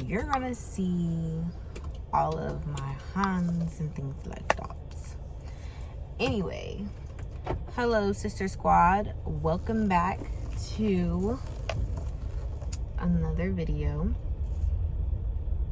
you're gonna see all of my hands and things like that. Anyway, hello sister squad, welcome back to another video.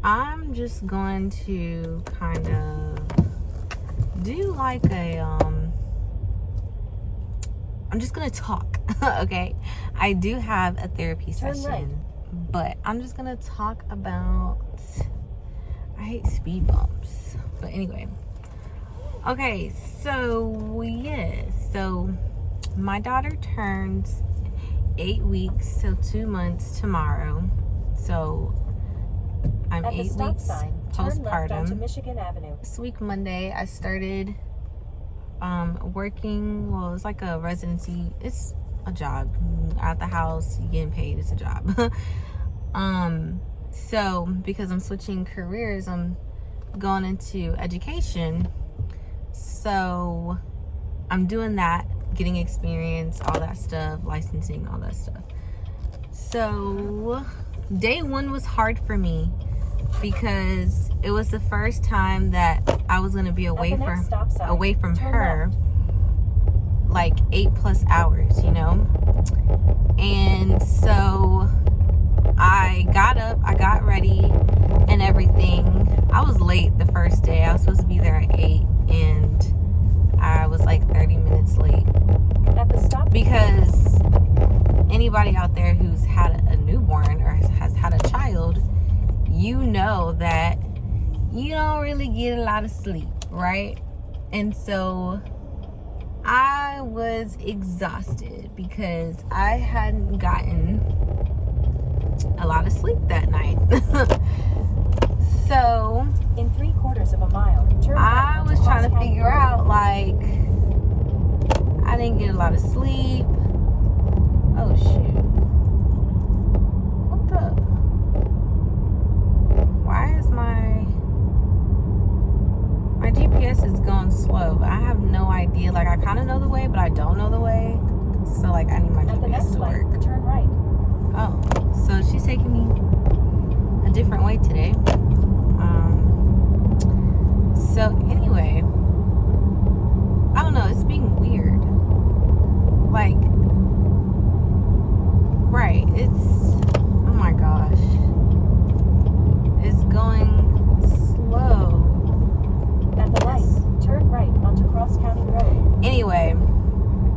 I'm just going to kind of do like a I'm just gonna talk. Okay, I do have a therapy session, but I'm just gonna talk about, I hate speed bumps, but anyway. Okay, so yes, so my daughter turns 8 weeks, so 2 months tomorrow. So I'm 8 weeks postpartum. Michigan Avenue. This week Monday I started working. Well, it's like a residency. It's a job at the house. You getting paid. It's a job. So because I'm switching careers, I'm going into education. So I'm doing that, getting experience, all that stuff, licensing, all that stuff. So day one was hard for me because it was the first time that I was going to be away from her like 8+ hours, you know. And so I got up, I got ready and everything. I was late the first day. I was supposed to be there at 8 and I was like 30 minutes late. At the stop, because anybody out there who's had a newborn or has had a child, you know that you don't really get a lot of sleep, right? And so I was exhausted because I hadn't gotten a lot of sleep that night. So in 3/4 mile, I was trying to figure out, like, I didn't get a lot of sleep. Oh shoot. What the? Why is my GPS is going slow? I have no idea. Like, I kind of know the way, but I don't know the way. So like, I need my GPS to work. Turn right. Oh, so she's taking me a different way today. So anyway, I don't know, it's being weird. Like, right, it's, oh my gosh, it's going slow. At the light, turn right onto Cross County Road. Anyway,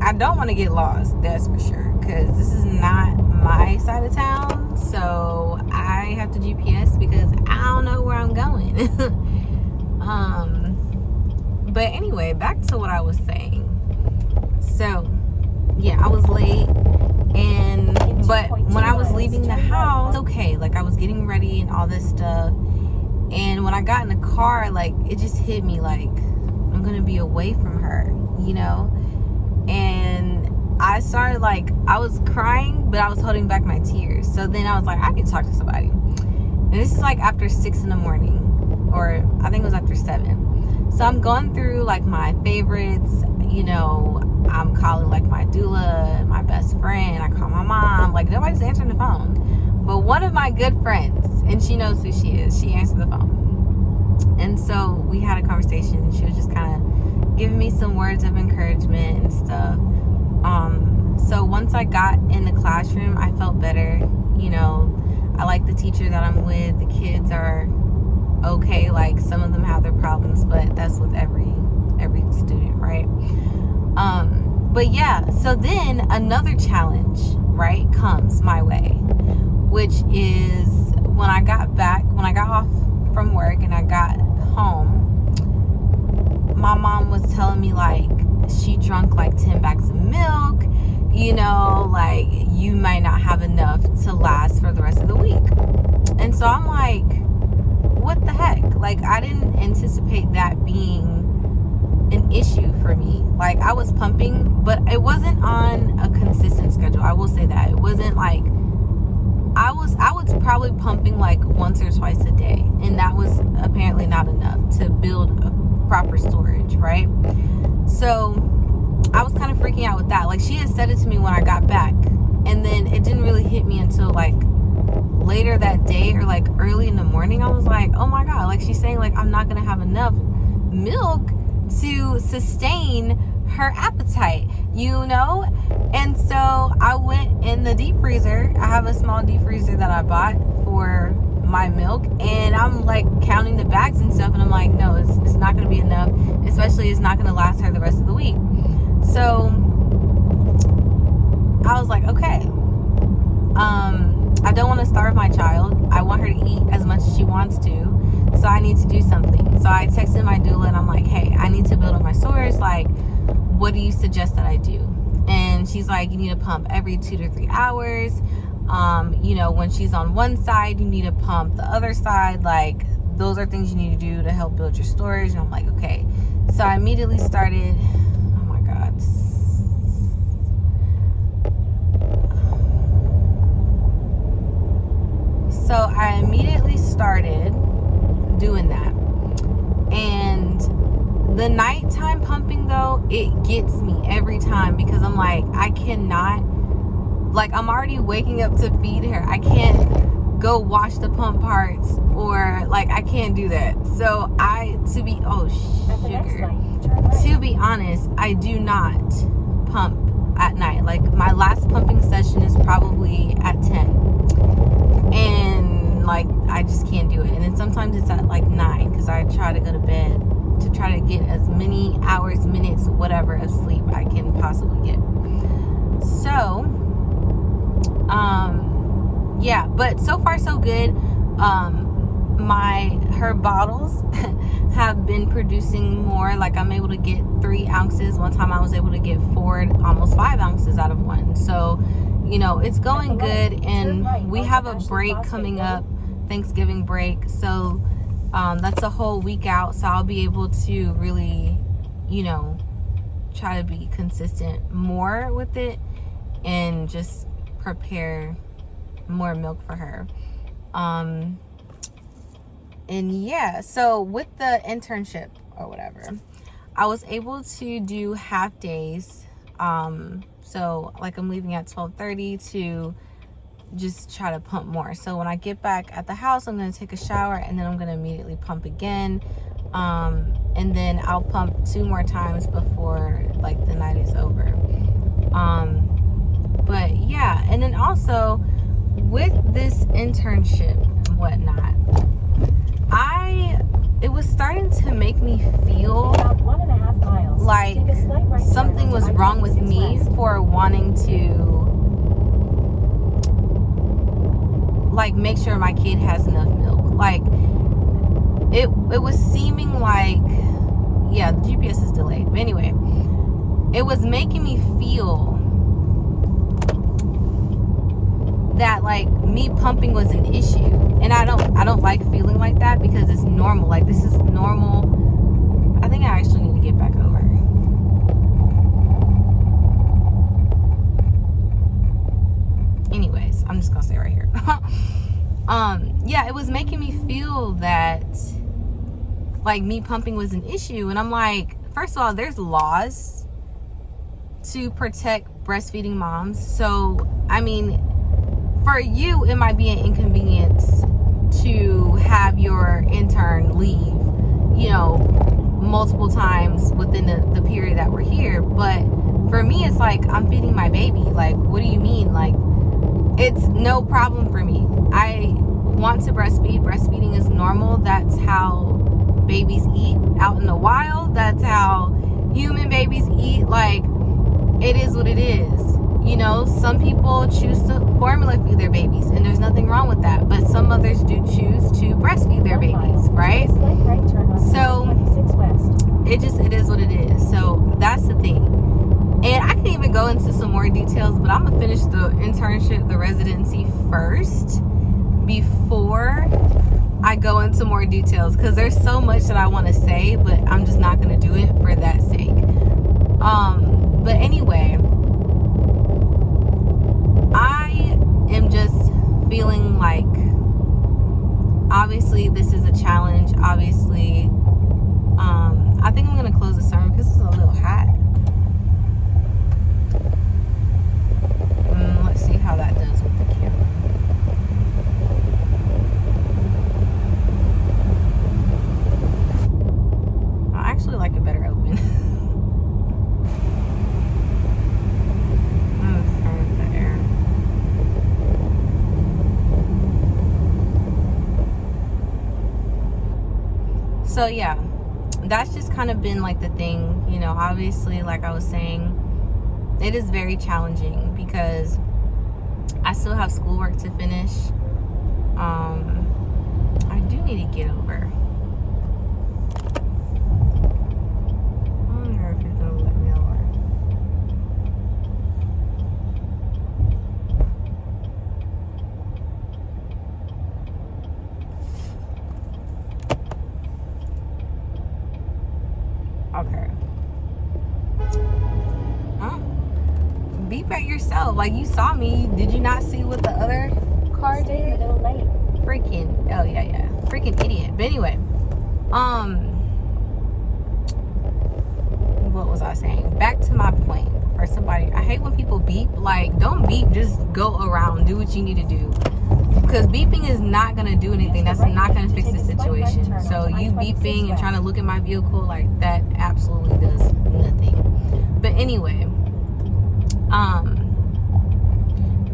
I don't want to get lost, that's for sure, because this is not my side of town. So I have to GPS because I don't know where I'm going. But anyway, back to what I was saying. So yeah, I was late, but when I was leaving the house, okay, like I was getting ready and all this stuff, and when I got in the car, like, it just hit me like I'm gonna be away from her, you know. And I started, like, I was crying, but I was holding back my tears. So then I was like, I need to talk to somebody. And this is like after 6 in the morning, or I think it was after 7. So I'm going through like my favorites, you know. I'm calling like my doula, my best friend. I call my mom. Like, nobody's answering the phone. But one of my good friends, and she knows who she is, she answered the phone. And so we had a conversation. She was just kind of giving me some words of encouragement and stuff. So once I got in the classroom, I felt better. You know, I like the teacher that I'm with. The kids are okay. Like, some of them have their problems, but that's with every student, right? But yeah, so then another challenge, right, comes my way, which is when I got off from work and I got home, my mom was telling me, like, she drank like 10 bags of milk, you know, like, you might not have enough to last for the rest of the week. And so I'm like, what the heck? Like, I didn't anticipate that being an issue for me. Like, I was pumping, but it wasn't on a consistent schedule. I will say that. It wasn't like, I was probably pumping like once or twice a day, and that was apparently not enough to build a proper storage, right? So I was kind of freaking out with that. Like, she had said it to me when I got back, and then it didn't really hit me until like later that day or like early in the morning, I was like, oh my God, like she's saying like I'm not gonna have enough milk to sustain her appetite, you know? And so I went in the deep freezer. I have a small deep freezer that I bought for my milk, and I'm like counting the bags and stuff, and I'm like, no, it's not going to be enough, especially it's not going to last her the rest of the week. So I was like, okay, I don't want to starve my child. I want her to eat as much as she wants to, so I need to do something. So I texted my doula and I'm like, hey, I need to build up my storage. Like, what do you suggest that I do? And she's like, you need to pump every 2 to 3 hours. You know, when she's on one side, you need to pump the other side. Like, those are things you need to do to help build your storage. And I'm like, okay. So I immediately started, oh my God. So I immediately started doing that. And the nighttime pumping, though, it gets me every time, because I'm like, I cannot, like, I'm already waking up to feed her. I can't go wash the pump parts, or like, I can't do that. So to be honest, I do not pump at night. Like, my last pumping session is probably at 10, and like, I just can't do it. And then sometimes it's at like 9, because I try to go to bed to try to get as many hours, minutes, whatever of sleep I can possibly get. So yeah, but so far so good. Her bottles have been producing more. Like, I'm able to get 3 ounces. One time I was able to get 4, almost 5 ounces out of one. So, you know, it's going good. And we have a break coming up, Thanksgiving break. So that's a whole week out. So I'll be able to really, you know, try to be consistent more with it and just prepare more milk for her. And yeah, so with the internship or whatever, I was able to do half days. So like, I'm leaving at 12:30 to just try to pump more. So when I get back at the house, I'm going to take a shower, and then I'm going to immediately pump again. And then I'll pump 2 more times before like the night is over. But yeah, and then also with this internship and whatnot, it was starting to make me feel like something was wrong with me for wanting to like make sure my kid has enough milk. Like, it was seeming like, yeah, the GPS is delayed, but anyway, it was making me feel that like me pumping was an issue, and I don't like feeling like that, because it's normal. Like, this is normal. I think I actually need to get back over. Anyways, I'm just gonna stay right here. Yeah, it was making me feel that like me pumping was an issue, and I'm like, first of all, there's laws to protect breastfeeding moms. So I mean, for you, it might be an inconvenience to have your intern leave, you know, multiple times within the period that we're here. But for me, it's like, I'm feeding my baby. Like, what do you mean? Like, it's no problem for me. I want to breastfeed. Breastfeeding is normal. That's how babies eat out in the wild. That's how human babies eat. Like, it is what it is. You know, some people choose to formula feed their babies, and there's nothing wrong with that. But some mothers do choose to breastfeed their babies, right? So it is what it is. So that's the thing. And I can even go into some more details, but I'm gonna finish the internship, the residency first before I go into more details, because there's so much that I want to say, but I'm just not gonna do it for that sake. But anyway, I am just feeling like, obviously this is a challenge. Obviously, I think I'm gonna close the sermon because it's a little hot. Let's see how that does with the camera. So yeah, that's just kind of been like the thing, you know. Obviously, like I was saying, it is very challenging because I still have schoolwork to finish. I do need to get over. I wonder if it's gonna let me over. Okay. Oh. Beep at yourself. Like, you saw me. Did you not see what the other car Stay in the did? middle lane. Freaking, oh yeah. Freaking idiot. But anyway, what was I saying? Back to my point. For somebody, I hate when people beep. Like, don't beep, just go around, do what you need to do. Because beeping is not gonna do anything. That's not gonna fix the situation. So you beeping and trying to look at my vehicle, like, that absolutely does nothing. But anyway,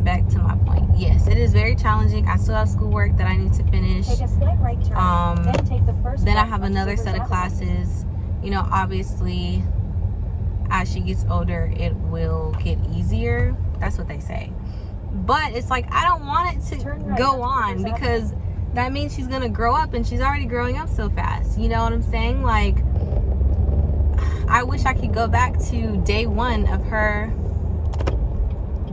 back to my point. Yes, it is very challenging. I still have schoolwork that I need to finish. Take a slight right turn. Then take the first Then I left have onto another set of River classes. You know, obviously, as she gets older, it will get easier. That's what they say. But it's like, I don't want it to Turn right go onto on River because that means she's going to grow up, and she's already growing up so fast. You know what I'm saying? Like, I wish I could go back to day one of her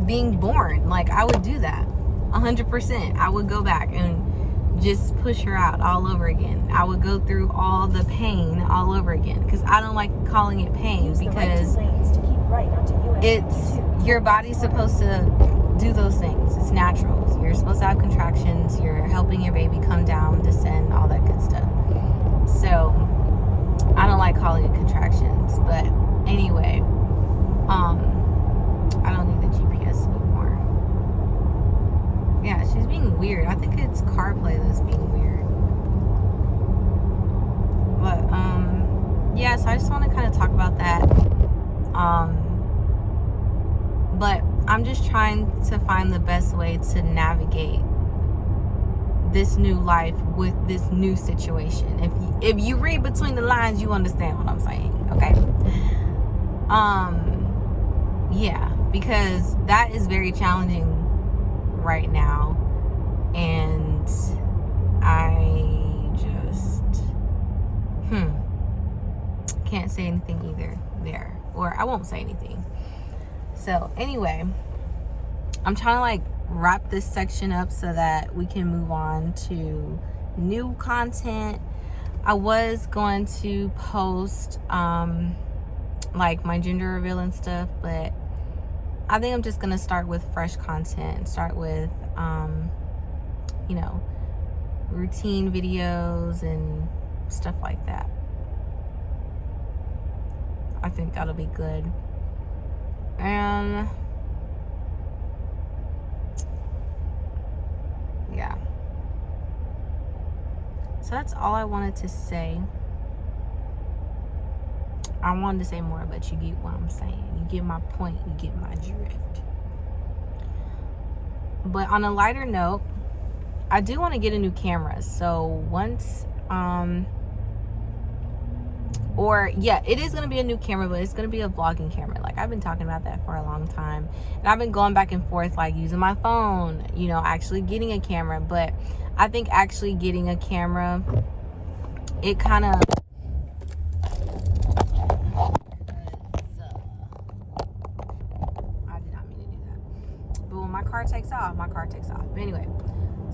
being born. Like, I would do that 100%. I would go back and just push her out all over again. I would go through all the pain all over again, because I don't like calling it pain. Use the right because two lanes to keep right onto US it's 22. your body's supposed to do those things. It's natural. You're supposed to have contractions. You're helping your baby come down, descend, all that good stuff. So I don't like calling it contractions. But anyway, I don't need the GPS anymore. Yeah, she's being weird. I think it's CarPlay that's being weird. But yeah, so I just want to kind of talk about that. But I'm just trying to find the best way to navigate this new life with this new situation. If you read between the lines, you understand what I'm saying, okay? Yeah, because that is very challenging right now, and I just can't say anything either there, or I won't say anything. So anyway, I'm trying to like wrap this section up so that we can move on to new content. I was going to post like my gender reveal and stuff, but I think I'm just gonna start with fresh content, start with you know, routine videos and stuff like that. I think that'll be good. And yeah, so that's all I wanted to say. I wanted to say more, but you get what I'm saying. You get my point, you get my drift. But on a lighter note, I do want to get a new camera. So once it is going to be a new camera, but it's going to be a vlogging camera. Like, I've been talking about that for a long time, and I've been going back and forth, like using my phone, you know, actually getting a camera. But I think actually getting a camera, it kind of I did not mean to do that, but when my car takes off, my car takes off. But anyway,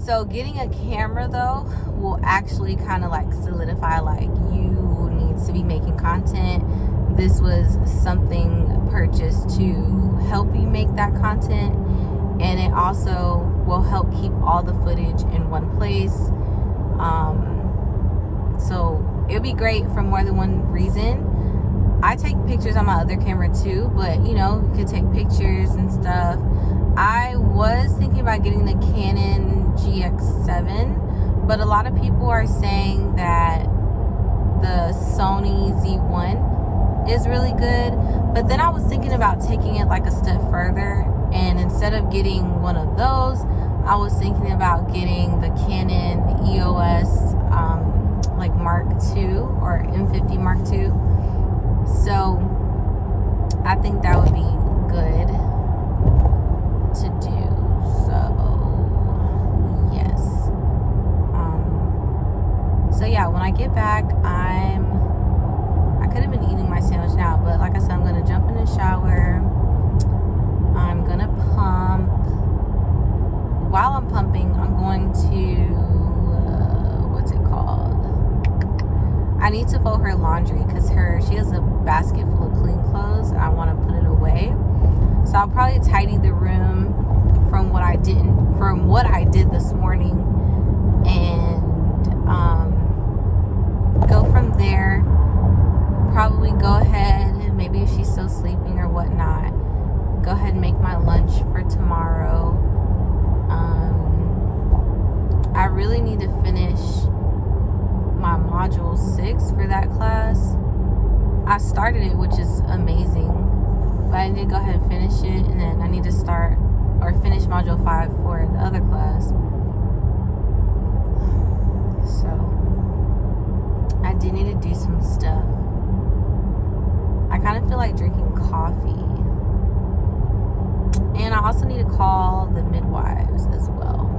so getting a camera though will actually kind of like solidify, like, you need to be making content. This was something purchased to help you make that content, and it also will help keep all the footage in one place. So it'll be great for more than one reason. I take pictures on my other camera too, but you know, you could take pictures and stuff. I was thinking about getting the Canon GX7, but a lot of people are saying that the Sony Z1 is really good. But then I was thinking about taking it like a step further, and instead of getting one of those, I was thinking about getting the Canon EOS like Mark Mark II or M50 Mark II. So I think that would be good to do. So yes. So yeah, when I get back, I could have been eating my sandwich now, but like I said, I'm gonna jump in the shower. I'm gonna pump. While I'm pumping, I'm going to what's it called? I need to fold her laundry because she has a basket full of clean clothes and I want to put it away. So I'll probably tidy the room from what I did this morning, and go from there. Probably go ahead, maybe if she's still sleeping or whatnot, go ahead and make my lunch for tomorrow. I really need to finish my module 6 for that class. I started it, which is amazing, but I need to go ahead and finish it, and then I need to start or finish module 5 for the other class. So I do need to do some stuff. I kind of feel like drinking coffee, and I also need to call the midwives as well.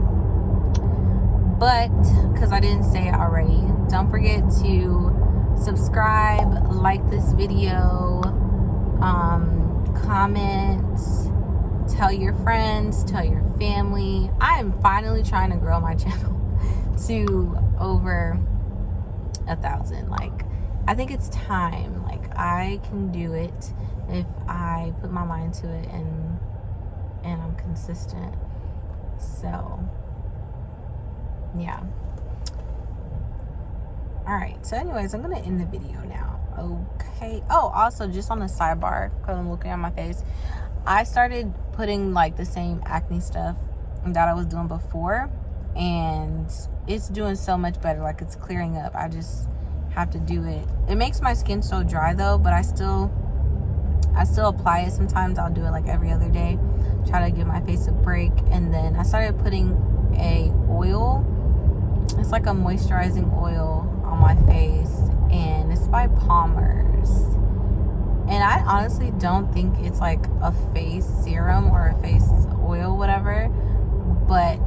But because I didn't say it already, don't forget to subscribe, like this video, comment, tell your friends, tell your family. I am finally trying to grow my channel to over 1,000. Like, I think it's time. Like, I can do it if I put my mind to it and I'm consistent. So yeah. Alright, so anyways, I'm gonna end the video now. Okay. Oh, also, just on the sidebar, because I'm looking at my face, I started putting like the same acne stuff that I was doing before, and it's doing so much better. Like, it's clearing up. I just have to do it. It makes my skin so dry though, but I still apply it. Sometimes I'll do it like every other day, try to give my face a break. And then I started putting a oil. It's like a moisturizing oil on my face, and it's by Palmer's. And I honestly don't think it's like a face serum or a face oil, whatever, but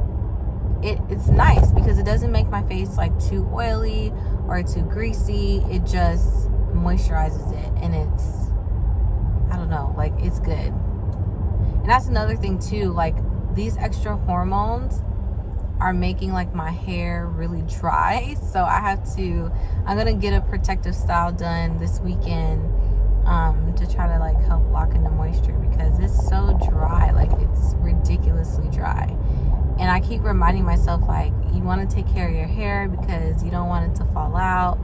it's nice because it doesn't make my face like too oily or too greasy. It just moisturizes it, and it's, I don't know, like, it's good. And that's another thing too, like, these extra hormones are making like my hair really dry, so I'm gonna get a protective style done this weekend to try to like help lock in the moisture, because it's so dry. Like, it's ridiculously dry. And I keep reminding myself, like, you want to take care of your hair because you don't want it to fall out,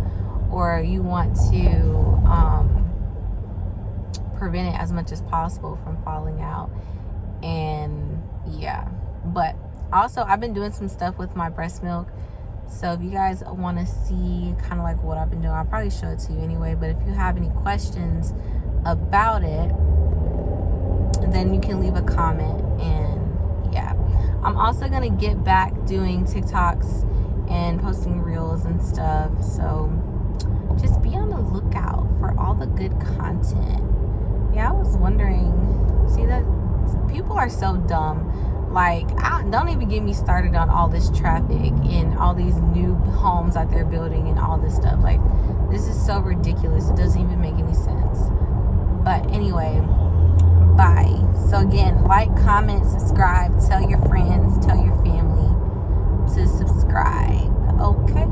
or you want to prevent it as much as possible from falling out. And yeah, but also I've been doing some stuff with my breast milk. So if you guys want to see kind of like what I've been doing, I'll probably show it to you anyway. But if you have any questions about it, then you can leave a comment. And yeah, I'm also going to get back doing TikToks and posting reels and stuff. So just be on the lookout for all the good content. Yeah, I was wondering, see that people are so dumb. Like, don't even get me started on all this traffic and all these new homes that they're building and all this stuff. Like, this is so ridiculous. It doesn't even make any sense. But anyway, bye. So again, like, comment, subscribe, tell your friends, tell your family to subscribe. Okay.